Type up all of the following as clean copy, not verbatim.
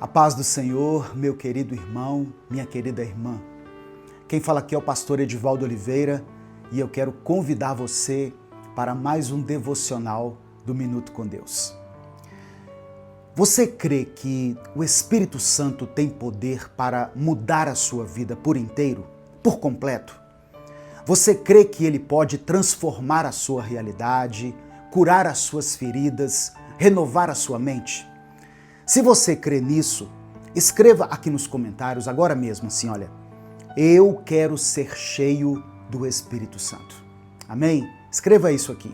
A paz do Senhor, meu querido irmão, minha querida irmã. Quem fala aqui é o pastor Edivaldo Oliveira e eu quero convidar você para mais um devocional do Minuto com Deus. Você crê que o Espírito Santo tem poder para mudar a sua vida por inteiro, por completo? Você crê que ele pode transformar a sua realidade, curar as suas feridas, renovar a sua mente? Se você crê nisso, escreva aqui nos comentários agora mesmo assim, olha, eu quero ser cheio do Espírito Santo. Amém? Escreva isso aqui.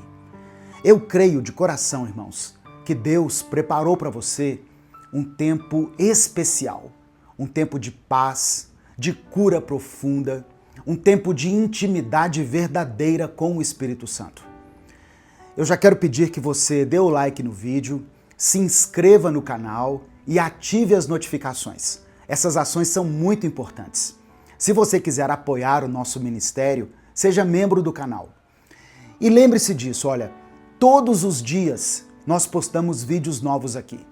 Eu creio de coração, irmãos, que Deus preparou para você um tempo especial, um tempo de paz, de cura profunda, um tempo de intimidade verdadeira com o Espírito Santo. Eu já quero pedir que você dê o like no vídeo, se inscreva no canal e ative as notificações. Essas ações são muito importantes. Se você quiser apoiar o nosso ministério, seja membro do canal. E lembre-se disso, olha, todos os dias nós postamos vídeos novos aqui,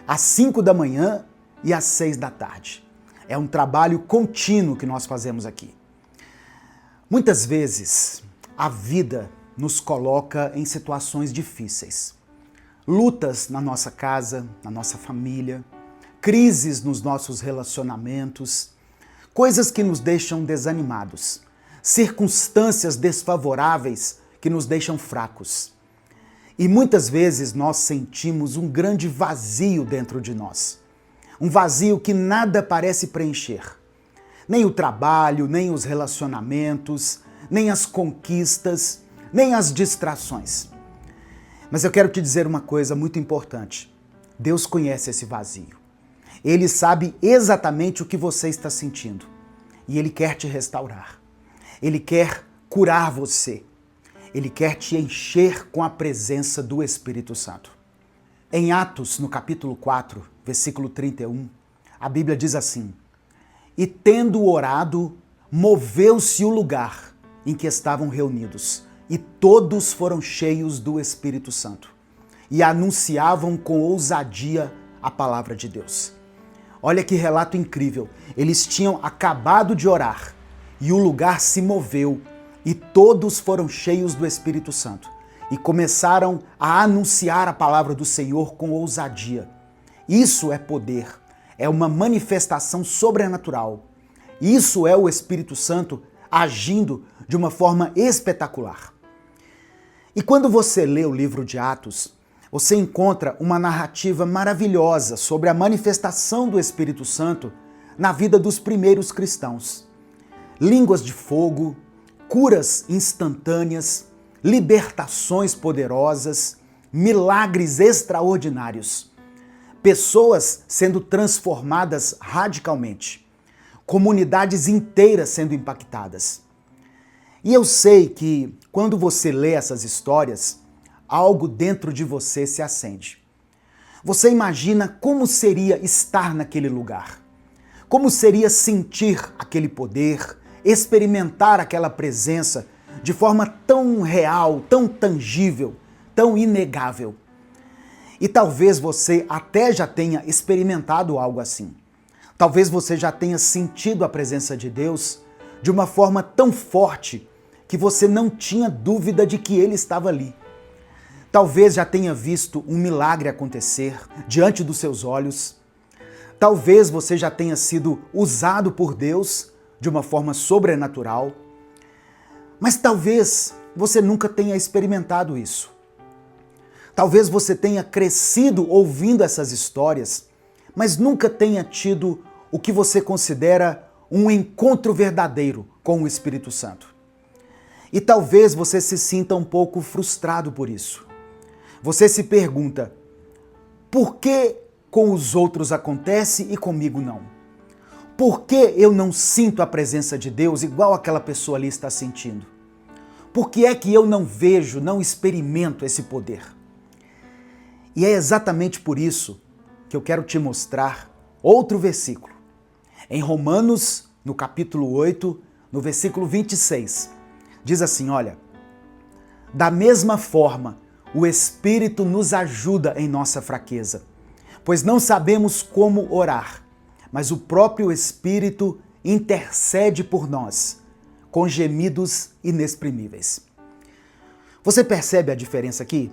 às 5 da manhã e às 6 da tarde. É um trabalho contínuo que nós fazemos aqui. Muitas vezes a vida nos coloca em situações difíceis. Lutas na nossa casa, na nossa família, crises nos nossos relacionamentos, coisas que nos deixam desanimados, circunstâncias desfavoráveis que nos deixam fracos. E muitas vezes nós sentimos um grande vazio dentro de nós. Um vazio que nada parece preencher. Nem o trabalho, nem os relacionamentos, nem as conquistas, nem as distrações. Mas eu quero te dizer uma coisa muito importante. Deus conhece esse vazio. Ele sabe exatamente o que você está sentindo. E Ele quer te restaurar. Ele quer curar você. Ele quer te encher com a presença do Espírito Santo. Em Atos, no capítulo 4, versículo 31, a Bíblia diz assim: E tendo orado, moveu-se o lugar em que estavam reunidos, e todos foram cheios do Espírito Santo, e anunciavam com ousadia a palavra de Deus. Olha que relato incrível. Eles tinham acabado de orar, e o lugar se moveu, e todos foram cheios do Espírito Santo, e começaram a anunciar a palavra do Senhor com ousadia. Isso é poder, é uma manifestação sobrenatural. Isso é o Espírito Santo agindo de uma forma espetacular. E quando você lê o livro de Atos, você encontra uma narrativa maravilhosa sobre a manifestação do Espírito Santo na vida dos primeiros cristãos. Línguas de fogo, curas instantâneas, libertações poderosas, milagres extraordinários, pessoas sendo transformadas radicalmente, comunidades inteiras sendo impactadas. E eu sei que quando você lê essas histórias, algo dentro de você se acende. Você imagina como seria estar naquele lugar, como seria sentir aquele poder, experimentar aquela presença de forma tão real, tão tangível, tão inegável. E talvez você até já tenha experimentado algo assim. Talvez você já tenha sentido a presença de Deus de uma forma tão forte que você não tinha dúvida de que Ele estava ali. Talvez já tenha visto um milagre acontecer diante dos seus olhos. Talvez você já tenha sido usado por Deus de uma forma sobrenatural. Mas talvez você nunca tenha experimentado isso. Talvez você tenha crescido ouvindo essas histórias, mas nunca tenha tido o que você considera um encontro verdadeiro com o Espírito Santo. E talvez você se sinta um pouco frustrado por isso. Você se pergunta, por que com os outros acontece e comigo não? Por que eu não sinto a presença de Deus igual aquela pessoa ali está sentindo? Por que é que eu não vejo, não experimento esse poder? E é exatamente por isso que eu quero te mostrar outro versículo. Em Romanos, no capítulo 8, no versículo 26, diz assim, olha, da mesma forma, o Espírito nos ajuda em nossa fraqueza, pois não sabemos como orar, mas o próprio Espírito intercede por nós, com gemidos inexprimíveis. Você percebe a diferença aqui?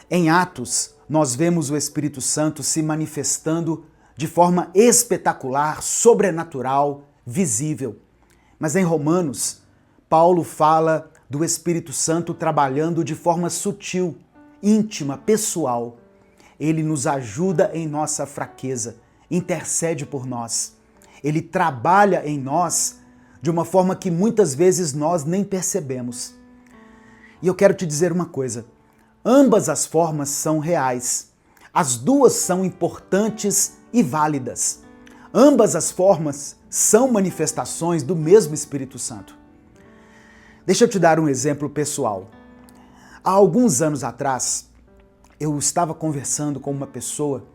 Em Atos, nós vemos o Espírito Santo se manifestando de forma espetacular, sobrenatural, visível. Mas em Romanos, Paulo fala do Espírito Santo trabalhando de forma sutil, íntima, pessoal. Ele nos ajuda em nossa fraqueza, intercede por nós. Ele trabalha em nós de uma forma que muitas vezes nós nem percebemos. E eu quero te dizer uma coisa, ambas as formas são reais. As duas são importantes e válidas. Ambas as formas são manifestações do mesmo Espírito Santo. Deixa eu te dar um exemplo pessoal. Há alguns anos atrás, eu estava conversando com uma pessoa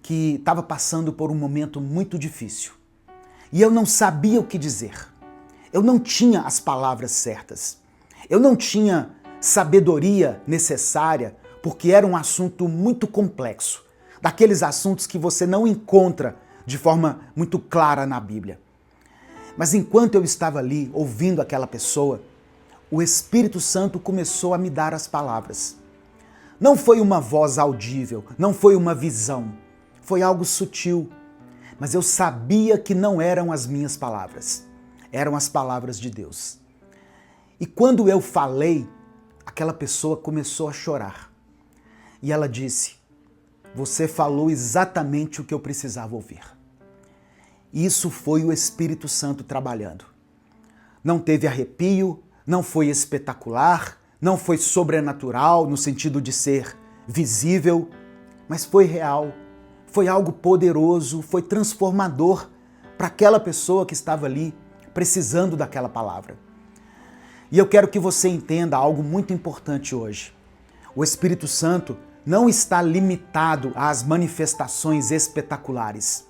que estava passando por um momento muito difícil. E eu não sabia o que dizer. Eu não tinha as palavras certas. Eu não tinha sabedoria necessária, porque era um assunto muito complexo. Daqueles assuntos que você não encontra de forma muito clara na Bíblia. Mas enquanto eu estava ali ouvindo aquela pessoa, o Espírito Santo começou a me dar as palavras. Não foi uma voz audível, não foi uma visão, foi algo sutil. Mas eu sabia que não eram as minhas palavras, eram as palavras de Deus. E quando eu falei, aquela pessoa começou a chorar. E ela disse: "Você falou exatamente o que eu precisava ouvir." Isso foi o Espírito Santo trabalhando. Não teve arrepio, não foi espetacular, não foi sobrenatural no sentido de ser visível, mas foi real, foi algo poderoso, foi transformador para aquela pessoa que estava ali precisando daquela palavra. E eu quero que você entenda algo muito importante hoje. O Espírito Santo não está limitado às manifestações espetaculares.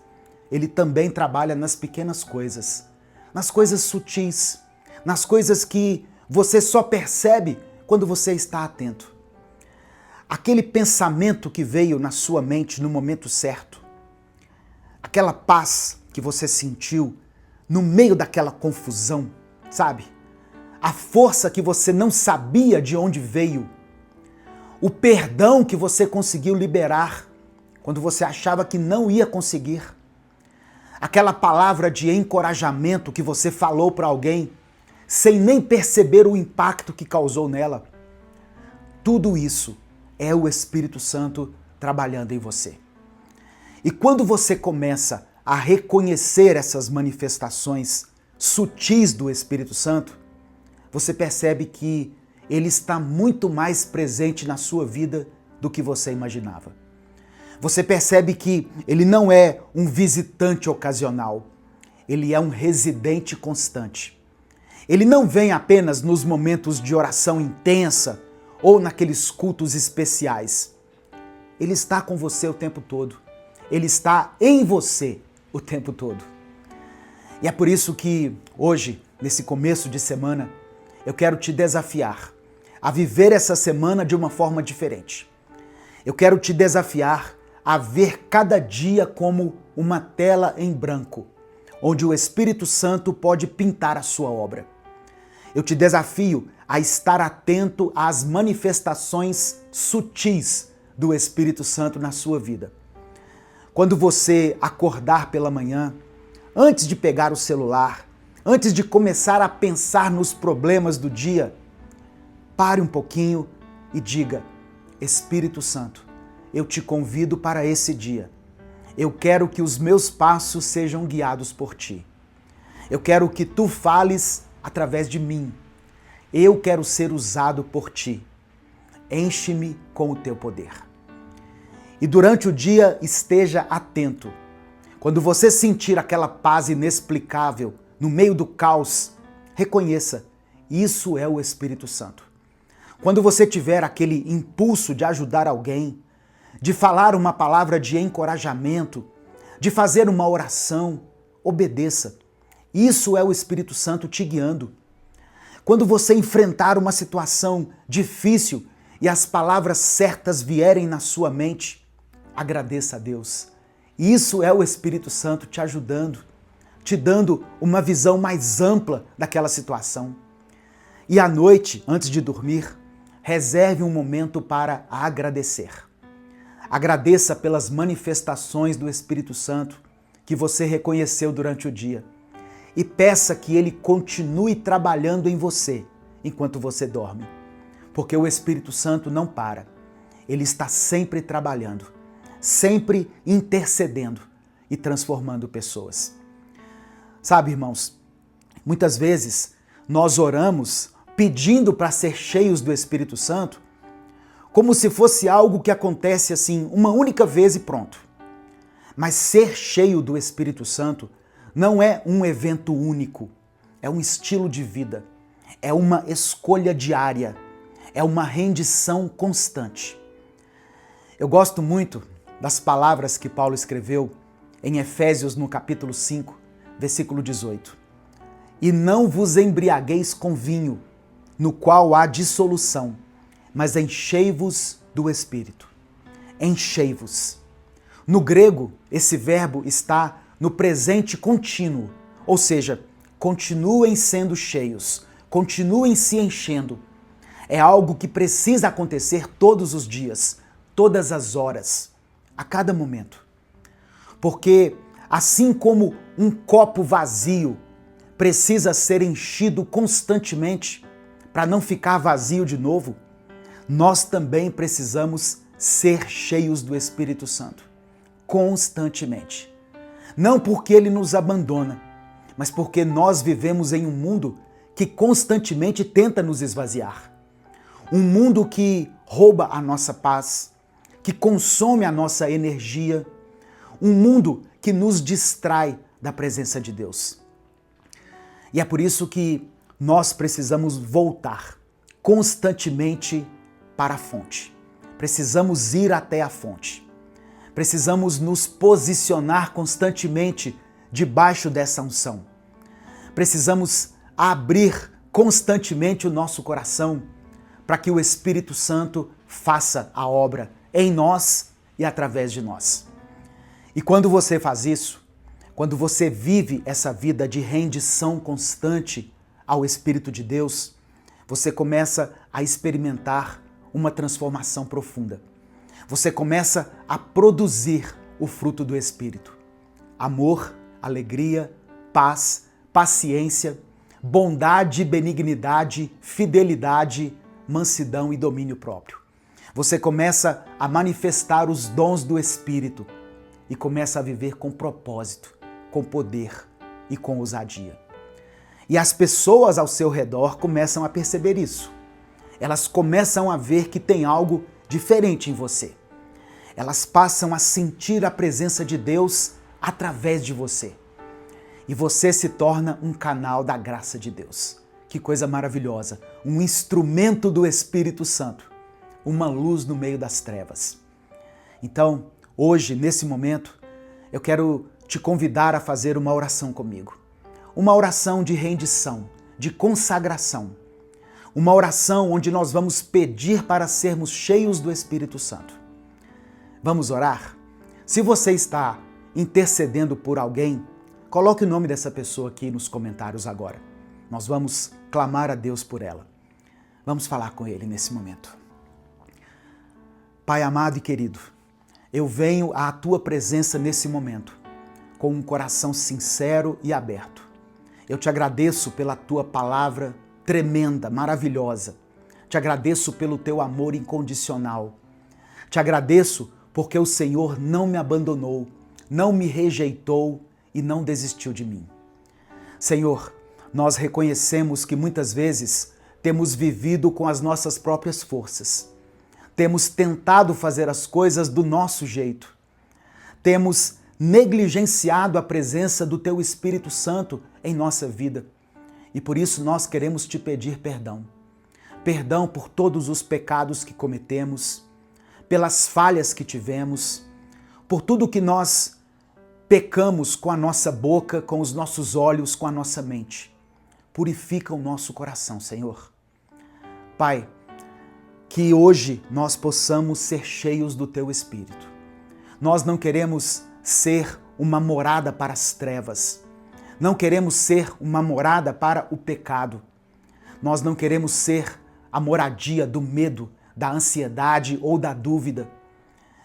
Ele também trabalha nas pequenas coisas, nas coisas sutis, nas coisas que você só percebe quando você está atento. Aquele pensamento que veio na sua mente no momento certo, aquela paz que você sentiu no meio daquela confusão, sabe? A força que você não sabia de onde veio, o perdão que você conseguiu liberar quando você achava que não ia conseguir, aquela palavra de encorajamento que você falou para alguém sem nem perceber o impacto que causou nela. Tudo isso é o Espírito Santo trabalhando em você. E quando você começa a reconhecer essas manifestações sutis do Espírito Santo, você percebe que ele está muito mais presente na sua vida do que você imaginava. Você percebe que ele não é um visitante ocasional, ele é um residente constante. Ele não vem apenas nos momentos de oração intensa ou naqueles cultos especiais. Ele está com você o tempo todo. Ele está em você o tempo todo. E é por isso que hoje, nesse começo de semana, eu quero te desafiar a viver essa semana de uma forma diferente. Eu quero te desafiar a ver cada dia como uma tela em branco, onde o Espírito Santo pode pintar a sua obra. Eu te desafio a estar atento às manifestações sutis do Espírito Santo na sua vida. Quando você acordar pela manhã, antes de pegar o celular, antes de começar a pensar nos problemas do dia, pare um pouquinho e diga: Espírito Santo, eu te convido para esse dia. Eu quero que os meus passos sejam guiados por ti. Eu quero que tu fales através de mim. Eu quero ser usado por ti. Enche-me com o teu poder. E durante o dia esteja atento. Quando você sentir aquela paz inexplicável no meio do caos, reconheça, isso é o Espírito Santo. Quando você tiver aquele impulso de ajudar alguém, de falar uma palavra de encorajamento, de fazer uma oração, obedeça. Isso é o Espírito Santo te guiando. Quando você enfrentar uma situação difícil e as palavras certas vierem na sua mente, agradeça a Deus. Isso é o Espírito Santo te ajudando, te dando uma visão mais ampla daquela situação. E à noite, antes de dormir, reserve um momento para agradecer. Agradeça pelas manifestações do Espírito Santo que você reconheceu durante o dia e peça que ele continue trabalhando em você enquanto você dorme, porque o Espírito Santo não para. Ele está sempre trabalhando, sempre intercedendo e transformando pessoas. Sabe, irmãos, muitas vezes nós oramos pedindo para ser cheios do Espírito Santo como se fosse algo que acontece assim uma única vez e pronto. Mas ser cheio do Espírito Santo não é um evento único, é um estilo de vida, é uma escolha diária, é uma rendição constante. Eu gosto muito das palavras que Paulo escreveu em Efésios no capítulo 5, versículo 18. E não vos embriagueis com vinho, no qual há dissolução, mas enchei-vos do Espírito. Enchei-vos. No grego, esse verbo está no presente contínuo, ou seja, continuem sendo cheios, continuem se enchendo. É algo que precisa acontecer todos os dias, todas as horas, a cada momento. Porque assim como um copo vazio precisa ser enchido constantemente para não ficar vazio de novo, nós também precisamos ser cheios do Espírito Santo, constantemente. Não porque ele nos abandona, mas porque nós vivemos em um mundo que constantemente tenta nos esvaziar. Um mundo que rouba a nossa paz, que consome a nossa energia, um mundo que nos distrai da presença de Deus. E é por isso que nós precisamos voltar constantemente para a fonte. Precisamos ir até a fonte. Precisamos nos posicionar constantemente debaixo dessa unção. Precisamos abrir constantemente o nosso coração para que o Espírito Santo faça a obra em nós e através de nós. E quando você faz isso, quando você vive essa vida de rendição constante ao Espírito de Deus, você começa a experimentar uma transformação profunda. Você começa a produzir o fruto do Espírito. Amor, alegria, paz, paciência, bondade, benignidade, fidelidade, mansidão e domínio próprio. Você começa a manifestar os dons do Espírito e começa a viver com propósito, com poder e com ousadia. E as pessoas ao seu redor começam a perceber isso. Elas começam a ver que tem algo diferente em você. Elas passam a sentir a presença de Deus através de você. E você se torna um canal da graça de Deus. Que coisa maravilhosa! Um instrumento do Espírito Santo. Uma luz no meio das trevas. Então, hoje, nesse momento, eu quero te convidar a fazer uma oração comigo. Uma oração de rendição, de consagração. Uma oração onde nós vamos pedir para sermos cheios do Espírito Santo. Vamos orar? Se você está intercedendo por alguém, coloque o nome dessa pessoa aqui nos comentários agora. Nós vamos clamar a Deus por ela. Vamos falar com Ele nesse momento. Pai amado e querido, eu venho à Tua presença nesse momento, com um coração sincero e aberto. Eu te agradeço pela Tua palavra tremenda, maravilhosa. Te agradeço pelo Teu amor incondicional. Te agradeço porque o Senhor não me abandonou, não me rejeitou e não desistiu de mim. Senhor, nós reconhecemos que muitas vezes temos vivido com as nossas próprias forças. Temos tentado fazer as coisas do nosso jeito. Temos negligenciado a presença do Teu Espírito Santo em nossa vida. E por isso nós queremos te pedir perdão. Perdão por todos os pecados que cometemos, pelas falhas que tivemos, por tudo que nós pecamos com a nossa boca, com os nossos olhos, com a nossa mente. Purifica o nosso coração, Senhor. Pai, que hoje nós possamos ser cheios do Teu Espírito. Nós não queremos ser uma morada para as trevas. Não queremos ser uma morada para o pecado. Nós não queremos ser a moradia do medo, da ansiedade ou da dúvida.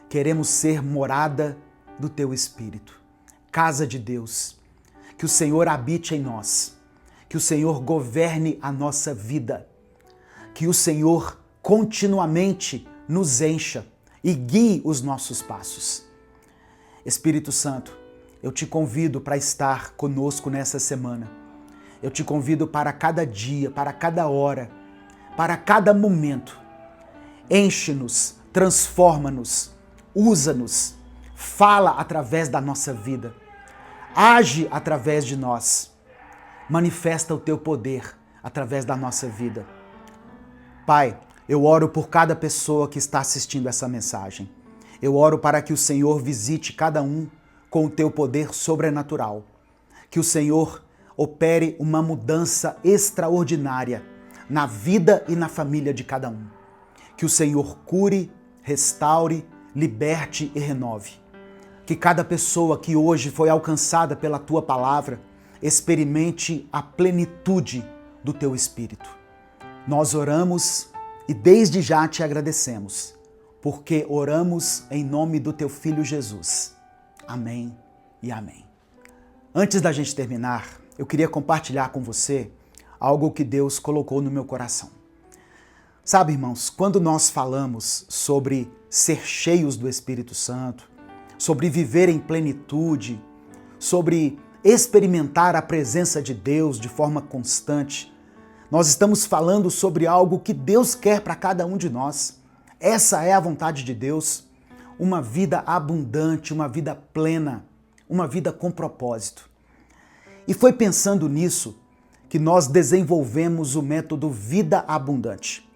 Queremos ser morada do Teu Espírito, casa de Deus. Que o Senhor habite em nós, que o Senhor governe a nossa vida, que o Senhor continuamente nos encha e guie os nossos passos. Espírito Santo, eu te convido para estar conosco nessa semana. Eu te convido para cada dia, para cada hora, para cada momento. Enche-nos, transforma-nos, usa-nos, fala através da nossa vida, age através de nós, manifesta o teu poder através da nossa vida. Pai, eu oro por cada pessoa que está assistindo essa mensagem. Eu oro para que o Senhor visite cada um com o teu poder sobrenatural. Que o Senhor opere uma mudança extraordinária na vida e na família de cada um. Que o Senhor cure, restaure, liberte e renove. Que cada pessoa que hoje foi alcançada pela tua palavra experimente a plenitude do teu Espírito. Nós oramos e desde já te agradecemos, porque oramos em nome do teu Filho Jesus. Amém e amém. Antes da gente terminar, eu queria compartilhar com você algo que Deus colocou no meu coração. Sabe, irmãos, quando nós falamos sobre ser cheios do Espírito Santo, sobre viver em plenitude, sobre experimentar a presença de Deus de forma constante, nós estamos falando sobre algo que Deus quer para cada um de nós. Essa é a vontade de Deus, uma vida abundante, uma vida plena, uma vida com propósito. E foi pensando nisso que nós desenvolvemos o método Vida Abundante.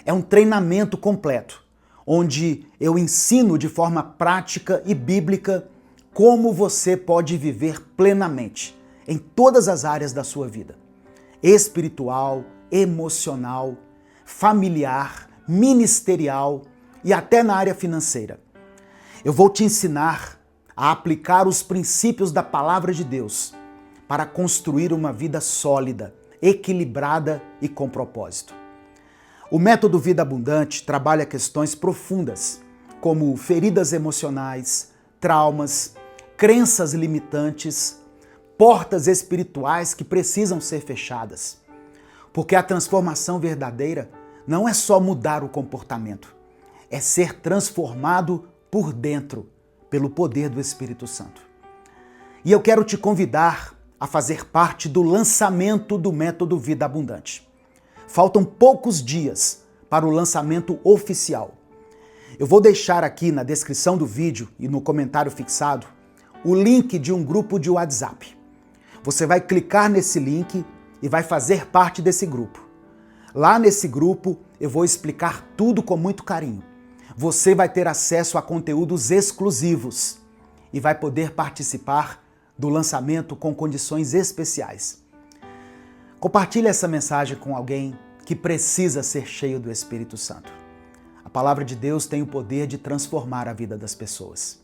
É um treinamento completo, onde eu ensino de forma prática e bíblica como você pode viver plenamente em todas as áreas da sua vida. Espiritual, emocional, familiar, ministerial e até na área financeira. Eu vou te ensinar a aplicar os princípios da palavra de Deus para construir uma vida sólida, equilibrada e com propósito. O método Vida Abundante trabalha questões profundas, como feridas emocionais, traumas, crenças limitantes, portas espirituais que precisam ser fechadas. Porque a transformação verdadeira não é só mudar o comportamento, é ser transformado por dentro, pelo poder do Espírito Santo. E eu quero te convidar a fazer parte do lançamento do método Vida Abundante. Faltam poucos dias para o lançamento oficial. Eu vou deixar aqui na descrição do vídeo e no comentário fixado o link de um grupo de WhatsApp. Você vai clicar nesse link e vai fazer parte desse grupo. Lá nesse grupo eu vou explicar tudo com muito carinho. Você vai ter acesso a conteúdos exclusivos e vai poder participar do lançamento com condições especiais. Compartilhe essa mensagem com alguém que precisa ser cheio do Espírito Santo. A palavra de Deus tem o poder de transformar a vida das pessoas.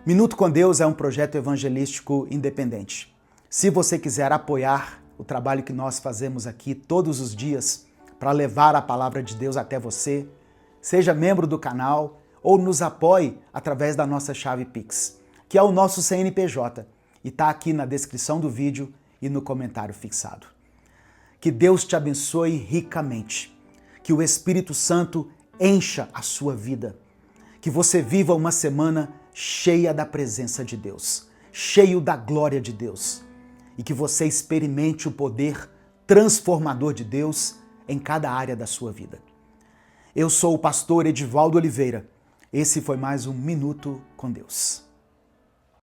Minuto com Deus é um projeto evangelístico independente. Se você quiser apoiar o trabalho que nós fazemos aqui todos os dias para levar a palavra de Deus até você, seja membro do canal ou nos apoie através da nossa chave Pix, que é o nosso CNPJ, e está aqui na descrição do vídeo e no comentário fixado. Que Deus te abençoe ricamente, que o Espírito Santo encha a sua vida, que você viva uma semana cheia da presença de Deus, cheio da glória de Deus, e que você experimente o poder transformador de Deus em cada área da sua vida. Eu sou o pastor Edivaldo Oliveira. Esse foi mais um Minuto com Deus.